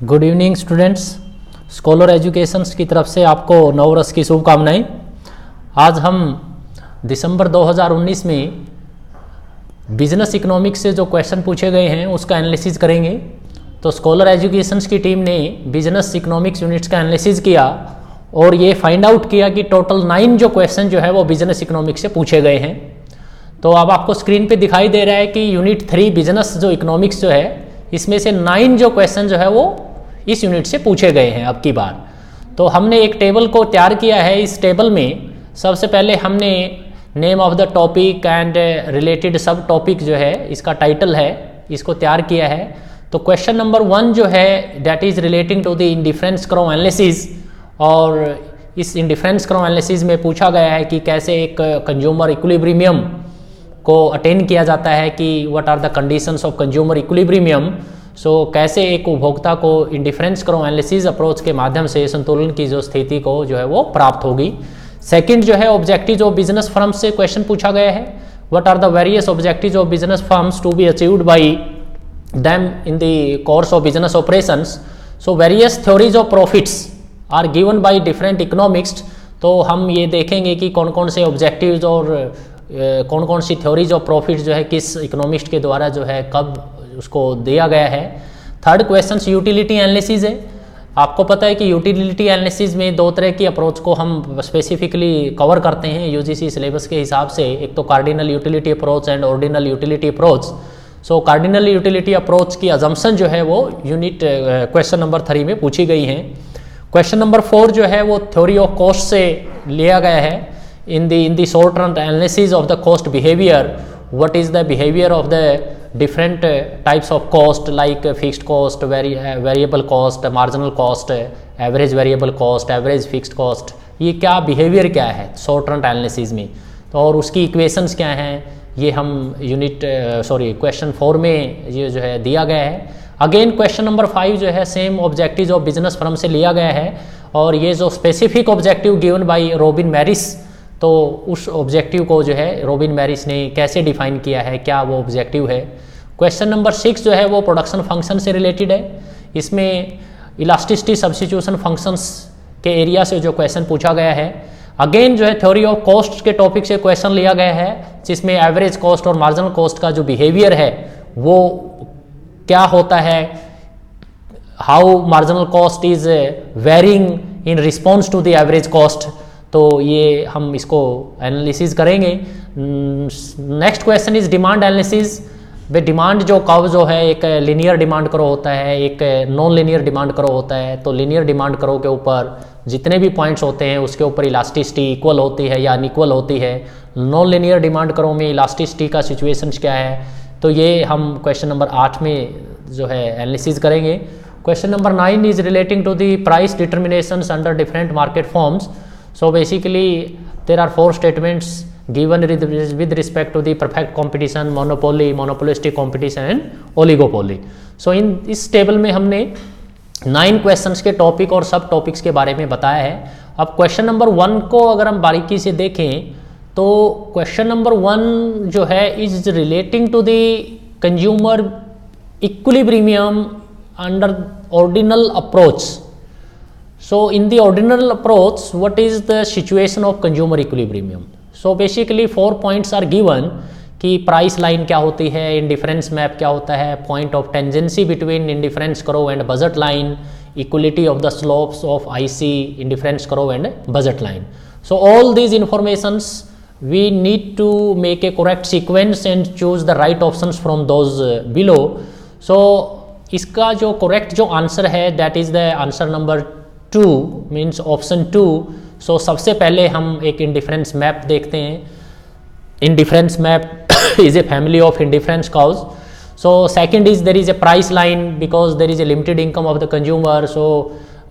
Good evening students, scholar educations की तरफ से आपको नववर्ष की शुभकामनाएं। आज हम दिसंबर 2019 में बिजनेस इकोनॉमिक्स से जो क्वेश्चन पूछे गए हैं उसका एनालिसिस करेंगे। तो स्कॉलर एजुकेशंस की टीम ने बिजनेस इकोनॉमिक्स यूनिट्स का एनालिसिस किया और ये फाइंड आउट किया कि टोटल 9 जो क्वेश्चन जो है वो बिजनेस इकोनॉमिक्स से पूछे गए हैं। तो अब आपको स्क्रीन पे दिखाई दे रहा है कि यूनिट 3 बिजनेस जो इकोनॉमिक्स जो है इसमें से 9 जो क्वेश्चन जो है वो इस यूनिट से पूछे गए हैं अब की बार। तो हमने एक टेबल को तैयार किया है। इस टेबल में सबसे पहले हमने name of the topic and related सब टॉपिक जो है इसका टाइटल है इसको तैयार किया है। तो क्वेश्चन नंबर 1 जो है that is relating to the indifference curve analysis, और इस इंडिफरेंस कर्व एनालिसिस में पूछा गया है कि कैसे एक कंज्यूमर इक्विलिब्रियम को अटेन किया जाता है, कि what are the conditions of consumer equilibrium. So कैसे एक उपभोक्ता को इंडिफरेंस कर्व एनालिसिस अप्रोच के माध्यम से संतुलन की जो स्थिति को जो है वो प्राप्त होगी। सेकंड जो है ऑब्जेक्टिव्स ऑफ बिजनेस फर्म्स से क्वेश्चन पूछा गया है, what are the various objectives of business firms to be achieved by them in the course of business operations. So various theories of profits are given by different economics. तो हम ये देखेंगे कि कौन कौन से ऑब्जेक्टिव्स और कौन कौन सी थ्योरीज ऑफ प्रॉफिट जो है किस इकोनॉमिस्ट के द्वारा जो है कब उसको दिया गया है। थर्ड क्वेश्चन यूटिलिटी एनालिसिस है। आपको पता है कि यूटिलिटी एनालिसिस में 2 तरह की अप्रोच को हम स्पेसिफिकली कवर करते हैं यूजीसी सिलेबस के हिसाब से। एक तो cardinal utility approach and ordinal utility approach. So cardinal utility approach की अजम्पशन जो है वो यूनिट क्वेश्चन नंबर 3 में पूछी गई है। क्वेश्चन नंबर 4 जो है वो थ्योरी ऑफ कॉस्ट से लिया गया है। in the short run analysis of the cost behavior, what is the behavior of the different types of cost like fixed cost, variable cost, marginal cost, average variable cost, average fixed cost, ये क्या behavior क्या है short run analysis में। तो और उसकी equations क्या हैं ये हम क्वेश्चन 4 में ये जो है दिया गया है। अगेन क्वेश्चन नंबर 5 जो है same objectives of business firm से लिया गया है, और ये जो specific objective given by Robin Marris, तो उस ऑब्जेक्टिव को जो है रॉबिन मैरिस ने कैसे डिफाइन किया है, क्या वो ऑब्जेक्टिव है। क्वेश्चन नंबर 6 जो है वो प्रोडक्शन फंक्शन से रिलेटेड है। इसमें इलास्टिसिटी सब्स्टिट्यूशन फंक्शंस के एरिया से जो क्वेश्चन पूछा गया है। अगेन जो है थ्योरी ऑफ कॉस्ट के टॉपिक से क्वेश्चन लिया गया है, जिसमें एवरेज कॉस्ट और मार्जिनल कॉस्ट का जो बिहेवियर है वो क्या होता है, how marginal cost is varying in response to the average cost. तो ये हम इसको एनालिसिस करेंगे। Next question is demand analysis. वे डिमांड जो कर्व जो है एक लिनियर डिमांड कर्व होता है, एक नॉन लिनियर डिमांड कर्व होता है। तो लिनियर डिमांड कर्व के ऊपर जितने भी पॉइंट्स होते हैं उसके ऊपर इलास्टिसिटी इक्वल होती है या अनइक्वल होती है। नॉन लिनियर डिमांड कर्व में इलास्टिसिटी का सिचुएशन क्या है, तो ये हम क्वेश्चन नंबर 8 में जो है एनालिसिस करेंगे। Question number 9 is relating to the price determinations under different market forms. So basically there are 4 statements given with respect to the perfect competition, monopoly, monopolistic competition and oligopoly. So इस table में हमने 9 questions के topic और सब topics के बारे में बताया है। अब क्वेश्चन नंबर 1 को अगर हम बारीकी से देखें तो क्वेश्चन नंबर 1 जो है is relating to the consumer equilibrium under ordinal approach. So in the ordinal approach, what is the situation of consumer equilibrium? So basically 4 points are given कि price line क्या होती है, indifference map क्या होता है, point of tangency between indifference curve and budget line, equality of the slopes of IC, indifference curve and budget line. So all these informations we need to make a correct sequence and choose the right options from those below. So इसका जो correct जो answer है that is the answer number 2 means option 2। So सबसे पहले हम एक indifference map देखते हैं। Indifference map is a family of indifference curves. So second is there is a price line because there is a limited income of the consumer. So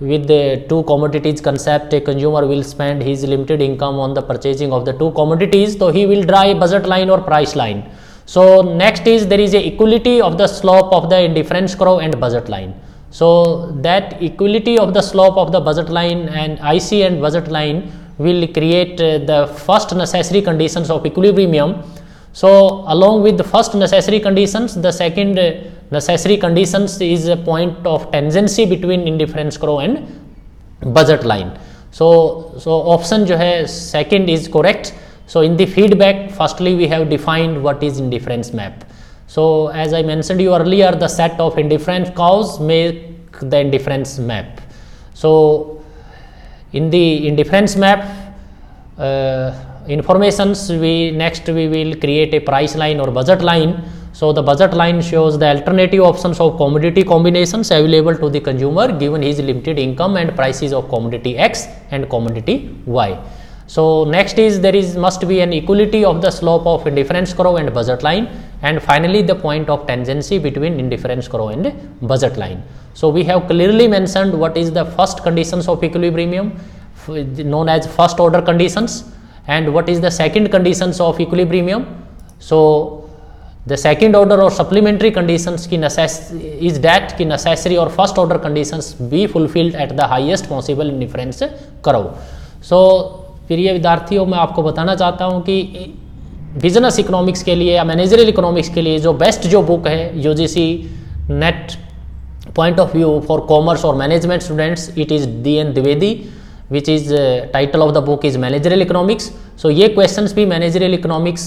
with the 2 commodities concept, a consumer will spend his limited income on the purchasing of the 2 commodities, so he will draw a budget line or price line. So next is there is a equality of the slope of the indifference curve and budget line. So that equality of the slope of the budget line and IC and budget line will create the first necessary conditions of equilibrium. So along with the first necessary conditions, the second necessary conditions is a point of tangency between indifference curve and budget line. So option जो है second is correct. So in the feedback, firstly we have defined what is indifference map. So as I mentioned you earlier, the set of indifference curves make the indifference map. So in the indifference map informations, next we will create a price line or budget line. So the budget line shows the alternative options of commodity combinations available to the consumer given his limited income and prices of commodity X and commodity Y. So next is must be an equality of the slope of indifference curve and budget line, and finally the point of tangency between indifference curve and budget line. So we have clearly mentioned what is the first conditions of equilibrium known as first order conditions, and what is the second conditions of equilibrium. So the second order or supplementary conditions is that ki necessary or first order conditions be fulfilled at the highest possible indifference curve. So प्रिय विद्यार्थियों, मैं आपको बताना चाहता हूं कि business economics के लिए या मैनेजरियल इकोनॉमिक्स के लिए जो बेस्ट जो बुक है UGC net point of view for commerce और management students, it is DN Dwivedi, which is title of the book is managerial economics. So ये क्वेश्चंस भी मैनेजरियल इकोनॉमिक्स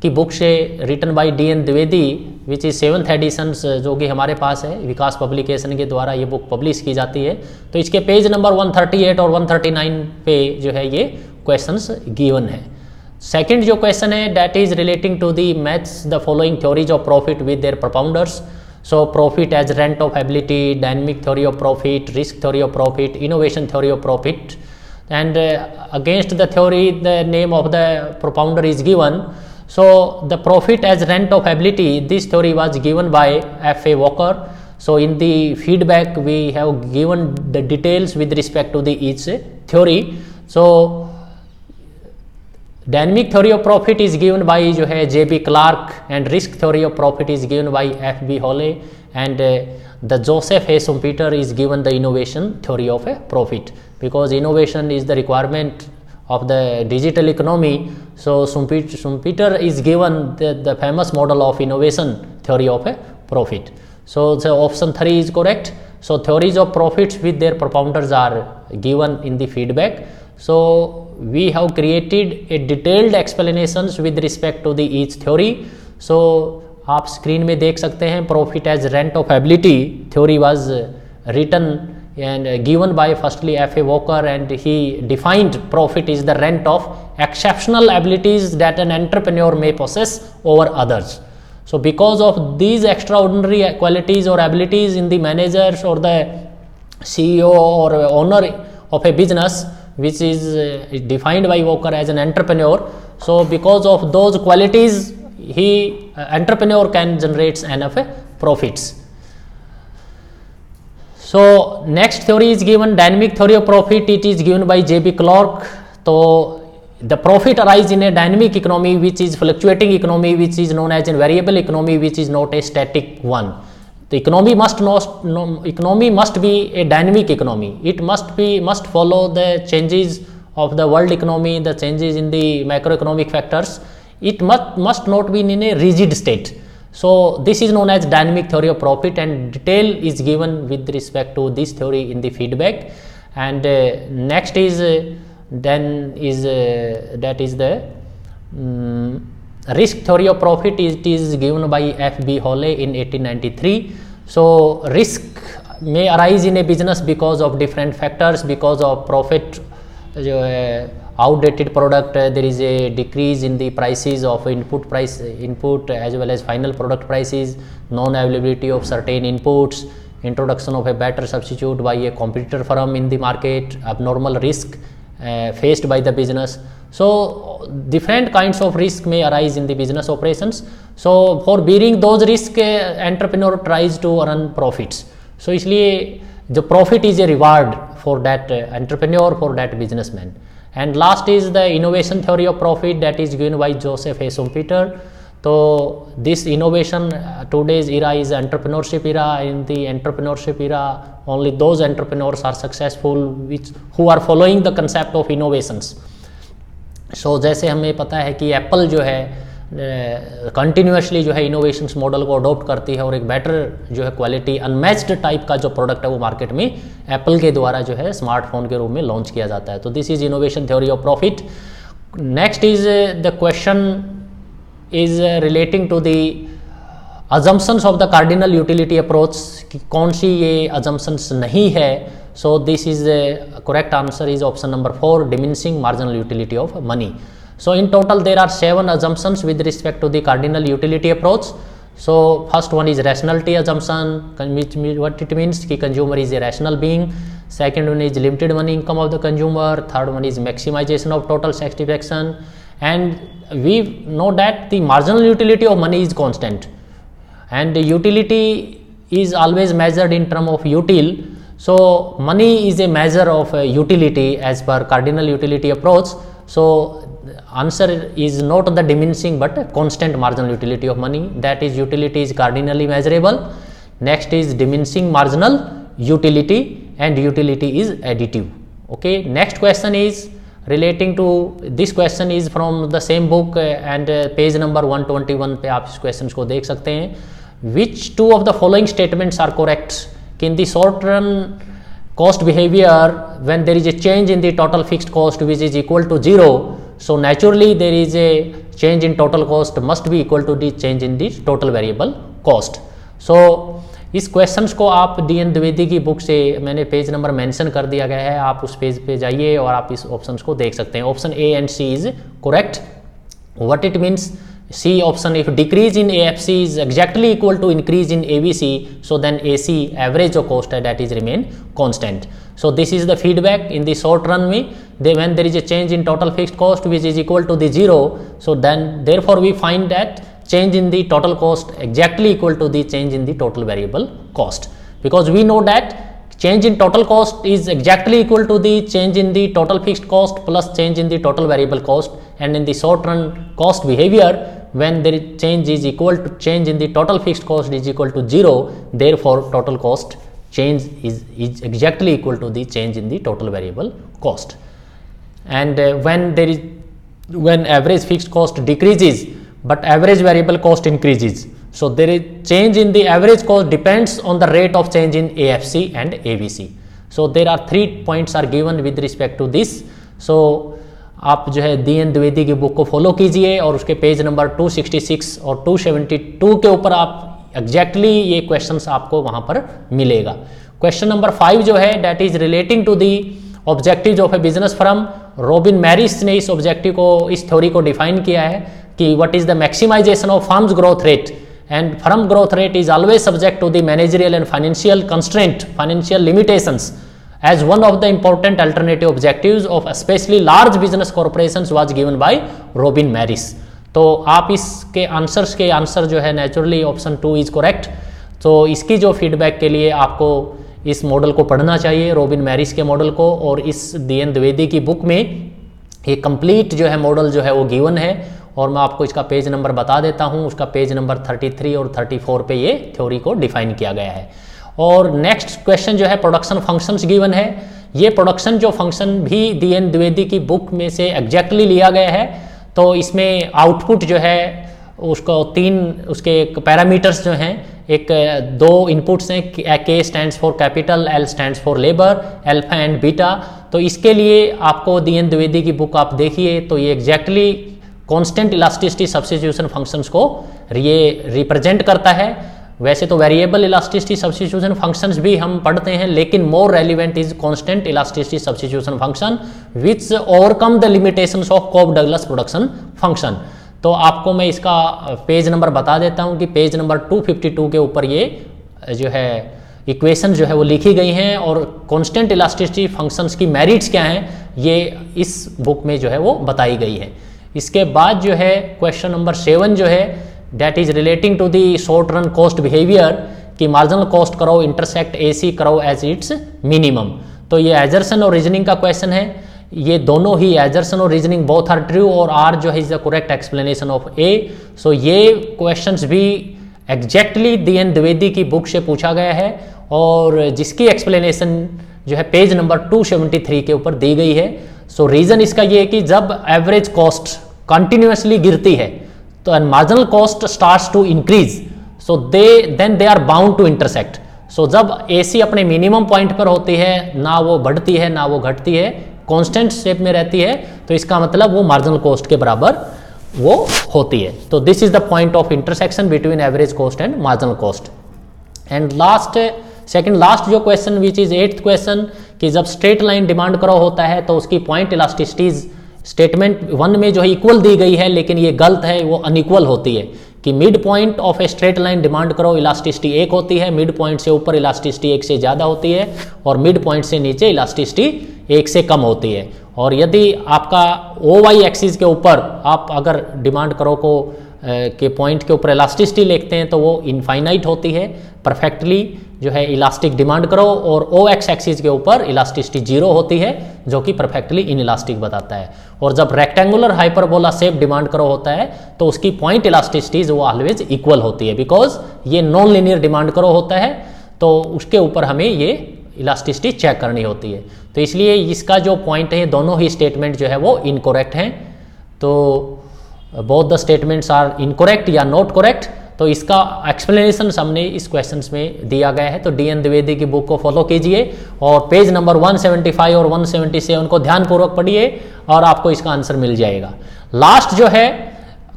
की बुक से written by DN Dwivedi, which is 7th editions जो कि हमारे पास है, विकास publication के द्वारा ये बुक पब्लिश की जाती है. तो इसके पेज नंबर 138 और 139 पे जो है ये क्वेश्चंस गिवन है. सेकंड जो क्वेश्चन है that is relating to the maths the following theories of profit with their propounders. So profit as rent of ability, dynamic theory of profit, risk theory of profit, innovation theory of profit, and against the theory the name of the propounder is given. So the profit as rent of ability, this theory was given by F.A. Walker. So in the feedback we have given the details with respect to the each theory. So dynamic theory of profit is given by जो है J.B. Clark, and risk theory of profit is given by F.B. Holley, and the Joseph A. Schumpeter is given the innovation theory of profit, because innovation is the requirement of the digital economy. So Schumpeter is given the famous model of innovation theory of profit. So the option 3 is correct. So theories of profits with their propounders are given in the feedback. So we have created a detailed explanations with respect to the each theory. So आप screen में देख सकते हैं profit as rent of ability theory was written and given by firstly F.A. Walker, and he defined profit is the rent of exceptional abilities that an entrepreneur may possess over others. So because of these extraordinary qualities or abilities in the managers or the CEO or owner of a business, which is defined by Walker as an entrepreneur, so because of those qualities entrepreneur can generate enough profits. So next theory is given dynamic theory of profit. It is given by J.B. Clark. So the profit arise in a dynamic economy, which is fluctuating economy, which is known as a variable economy, which is not a static one. The economy must be a dynamic economy. It must follow the changes of the world economy, the changes in the macroeconomic factors. It must not be in a rigid state. So this is known as dynamic theory of profit, and detail is given with respect to this theory in the feedback. And next is that is the risk theory of profit. It is given by F.B. Holley in 1893. So risk may arise in a business because of different factors, because of profit जो है outdated product, there is a decrease in the prices of input as well as final product prices, non availability of certain inputs, introduction of a better substitute by a competitor firm in the market, abnormal risk faced by the business. So different kinds of risk may arise in the business operations. So for bearing those risks, entrepreneur tries to earn profits. So इसलिए the profit is a reward for that entrepreneur, for that businessman. And last is the innovation theory of profit, that is given by Joseph A. Schumpeter. So this innovation, today's era is entrepreneurship era. In the entrepreneurship era, only those entrepreneurs are successful who are following the concept of innovations. So जैसे हमें पता है कि Apple जो है continuously जो है innovations model को अडॉप्ट करती है और एक बेटर जो है क्वालिटी अनमैच्ड टाइप का जो प्रोडक्ट है वो मार्केट में एप्पल के द्वारा जो है स्मार्टफोन के रूप में लॉन्च किया जाता है। तो this is innovation theory of profit. Next is the question is relating to the assumptions of the cardinal utility approach, कि कौन सी ये अजम्पशंस नहीं है। So this is correct answer is option number 4, diminishing marginal utility of money. So in total there are 7 assumptions with respect to the cardinal utility approach. So first one is rationality assumption, which what it means कि consumer is a rational being. Second one is limited money income of the consumer. Third one is maximization of total satisfaction. And we know that the marginal utility of money is constant, and utility is always measured in term of util. So money is a measure of utility as per cardinal utility approach. So answer is not the diminishing but constant marginal utility of money, that is utility is cardinally measurable. Next is diminishing marginal utility, and utility is additive. Okay, next question is relating to, this question is from the same book and page number 121 पे आप इस question को देख सकते हैं. Which two of the following statements are correct? In the short run cost behavior, when there is a change in the total fixed cost which is equal to 0, so naturally there is a change in total cost must be equal to the change in the total variable cost. So इस questions को आप DN. Dwivedi की book से मैंने page number mention कर दिया गया है, आप उस पेज पे जाइए और आप इस ऑप्शंस को देख सकते हैं. Option A and C is correct. What it means, C option, if decrease in AFC is exactly equal to increase in ABC, so then AC average of cost that is remain constant. So this is the feedback in the short run way. When there is a change in total fixed cost which is equal to the 0, so then therefore we find that change in the total cost exactly equal to the change in the total variable cost, because we know that change in total cost is exactly equal to the change in the total fixed cost plus change in the total variable cost, and in the short run cost behavior, when there is change is equal to change in the total fixed cost is equal to 0, therefore total cost change is exactly equal to the change in the total variable cost. And when average fixed cost decreases but average variable cost increases, so there is change in the average cost depends on the rate of change in AFC and ABC. So there are 3 points are given with respect to this. So आप जो है DN. Dwivedi की book को follow कीजिए और उसके page number 266 और 272 के ऊपर आप एग्जैक्टली ये क्वेश्चंस आपको वहाँ पर मिलेगा. क्वेश्चन नंबर 5 जो है that is relating to the objectives of a business firm. Robin Marris ने इस ऑब्जेक्टिव को, इस थ्योरी को डिफाइन किया है कि what is the maximization of firms growth rate, and firm growth rate is always subject to the managerial and financial constraint, financial limitations as one of the important alternative objectives of especially large business corporations was given by Robin Maris. तो आप इसके answers के answer जो है naturally option 2 is correct. तो इसकी जो feedback के लिए आपको इस मॉडल को पढ़ना चाहिए, रॉबिन मैरिस के मॉडल को, और इस डी.एन. द्विवेदी की बुक में ये कंप्लीट जो है मॉडल जो है वो गिवन है, और मैं आपको इसका पेज नंबर बता देता हूँ. उसका पेज नंबर 33 और 34 पे ये थ्योरी को डिफाइन किया गया है. और नेक्स्ट क्वेश्चन जो है प्रोडक्शन फंक्शंस गिवन है. ये प्रोडक्शन जो फंक्शन भी डी.एन. द्विवेदी की बुक में से एग्जैक्टली लिया गया है. तो इसमें आउटपुट जो है उसको 3 उसके पैरामीटर्स जो हैं, एक 2 इनपुट्स हैं, के stands for capital, L stands for labour, alpha and beta. तो इसके लिए आपको डी.एन. द्विवेदी की बुक आप देखिए तो ये exactly constant elasticity substitution functions को ये रिप्रेजेंट करता है. वैसे तो वेरिएबल इलास्टिसिटी सब्स्टिट्यूशन फंक्शंस भी हम पढ़ते हैं, लेकिन more relevant is constant elasticity substitution function which overcome the limitations of Cobb Douglas production function. तो आपको मैं इसका पेज नंबर बता देता हूं कि पेज नंबर 252 के ऊपर ये जो है इक्वेशन जो है वो लिखी गई हैं, और कांस्टेंट इलास्टिसिटी फंक्शंस की मेरिट्स क्या हैं ये इस बुक में जो है वो बताई गई है. इसके बाद जो है क्वेश्चन नंबर 7 जो है that is relating to the short run cost behaviour, कि मार्जिनल कॉस्ट करो इंटरसेक्ट AC करो एज इट्स मिनिमम. तो ये एजर्सन और रीजनिंग का क्वेश्चन है. ये दोनों ही एजर्सन और रीजनिंग बोथ आर ट्रू, और आर जो है is the correct explanation of A. सो ये क्वेश्चंस भी एग्जैक्टली डी.एन. द्विवेदी की बुक से पूछा गया है, और जिसकी एक्सप्लेनेशन जो है पेज नंबर 273 के ऊपर दी गई है. सो रीजन इसका ये है कि जब एवरेज कॉस्ट कंटिन्यूसली गिरती है तो and marginal cost starts to increase, so then they are bound to intersect. So जब AC अपने मिनिमम पॉइंट पर होती है, ना वो बढ़ती है ना वो घटती है, कांस्टेंट शेप में रहती है, तो इसका मतलब वो मार्जिनल कॉस्ट के बराबर वो होती है। तो this is the point of intersection between average cost and marginal cost. And second last जो question which is 8th question, कि जब स्ट्रेट लाइन डिमांड करो होता है तो उसकी पॉइंट इलास्टिसिटीज स्टेटमेंट 1 में जो है इक्वल दी गई है, लेकिन ये गलत है, वो अनइक्वल होती है कि mid point of a straight line demand करो इलास्टिसिटी 1 होती है, मिड पॉइंट से ऊपर इलास्टिसिटी 1 से ज़्यादा होती है, और मिड पॉइंट से नीचे इलास्टिसिटी 1 से कम होती है। और यदि आपका OY एक्सिस के ऊपर आप अगर डिमांड करो को के पॉइंट के ऊपर इलास्टिसिटी लिखते हैं तो वो इनफाइनाइट होती है, परफेक्टली जो है इलास्टिक डिमांड करो, और OX एक्सिस के ऊपर इलास्टिसिटी 0 होती है जो कि परफेक्टली इन इलास्टिक बताता है। और जब रेक्टेंगुलर हाइपरबोला शेप डिमांड करो होता है तो उसकी पॉइंट इलास्टिसिटीज वो ऑलवेज इक्वल होती है, बिकॉज ये नॉन लीनियर डिमांड करो होता है, तो उसके ऊपर हमें ये इलास्टिसिटी चेक करनी होती है। तो इसलिए इसका जो पॉइंट है, दोनों ही स्टेटमेंट जो है वो इनकोरेक्ट हैं। तो both the statements are incorrect या नॉट करेक्ट। तो इसका एक्सप्लेनेशन हमने इस क्वेश्चंस में दिया गया है, तो DN द्विवेदी की बुक को फॉलो कीजिए और पेज नंबर 175 और 177 को ध्यानपूर्वक पढ़िए और आपको इसका आंसर मिल जाएगा। लास्ट जो है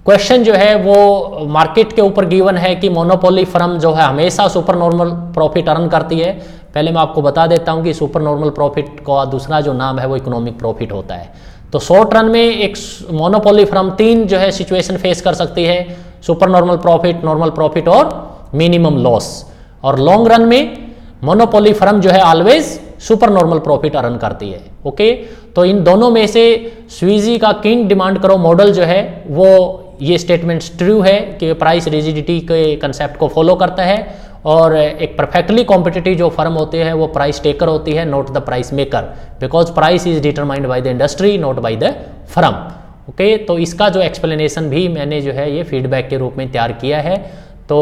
क्वेश्चन जो है वो मार्केट के ऊपर गिवन है कि मोनोपोली फर्म जो है हमेशा सुपर नॉर्मल प्रॉफिट अर्न करती है। पहले मैं आपको बता देता हूं कि सुपर नॉर्मल प्रॉफिट का दूसरा जो नाम है वो इकोनॉमिक प्रॉफिट होता है। तो शॉर्ट रन में एक मोनोपोली फर्म 3 जो है सिचुएशन फेस कर सकती है, सुपर नॉर्मल प्रॉफिट और मिनिमम लॉस। और लॉन्ग रन में मोनोपोली फर्म जो है always super normal profit earn करती है। ओके, तो इन दोनों में से स्वीजी का किंग डिमांड करो मॉडल जो है वो ये स्टेटमेंट ट्रू है कि प्राइस रिजिडिटी के कंसेप्ट को फॉलो करता है, और एक परफेक्टली कॉम्पिटिटिव जो फर्म होते हैं वो प्राइस टेकर होती है, not the price maker, because price is determined by the industry not by the firm. Okay, तो इसका जो एक्सप्लेनेशन भी मैंने जो है ये फीडबैक के रूप में तैयार किया है। तो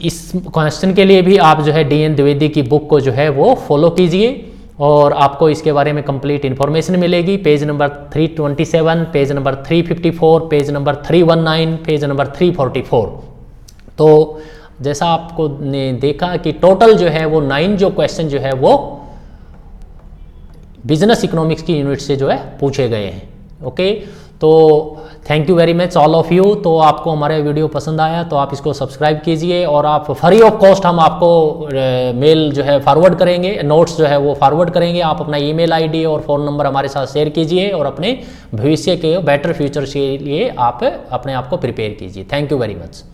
इस क्वेश्चन के लिए भी आप जो है DN द्विवेदी की बुक को जो है वो फॉलो कीजिए और आपको इसके बारे में कंप्लीट इन्फॉर्मेशन मिलेगी। Page number 327, page number 354, page number 319, page number 344। तो जैसा आपको ने देखा कि टोटल जो है वो 9 जो क्वेश्चन जो है वो बिजनेस इकोनॉमिक्स की यूनिट से जो है पूछे गए हैं। ओके, तो thank you very much all of you. तो आपको हमारा वीडियो पसंद आया तो आप इसको सब्सक्राइब कीजिए, और आप फ्री ऑफ कॉस्ट हम आपको मेल जो है फॉरवर्ड करेंगे, नोट्स जो है वो फॉरवर्ड करेंगे। आप अपना ईमेल आईडी और फ़ोन नंबर हमारे साथ शेयर कीजिए और अपने भविष्य के बेटर फ्यूचर के लिए आप अपने आप को प्रिपेयर कीजिए। Thank you very much.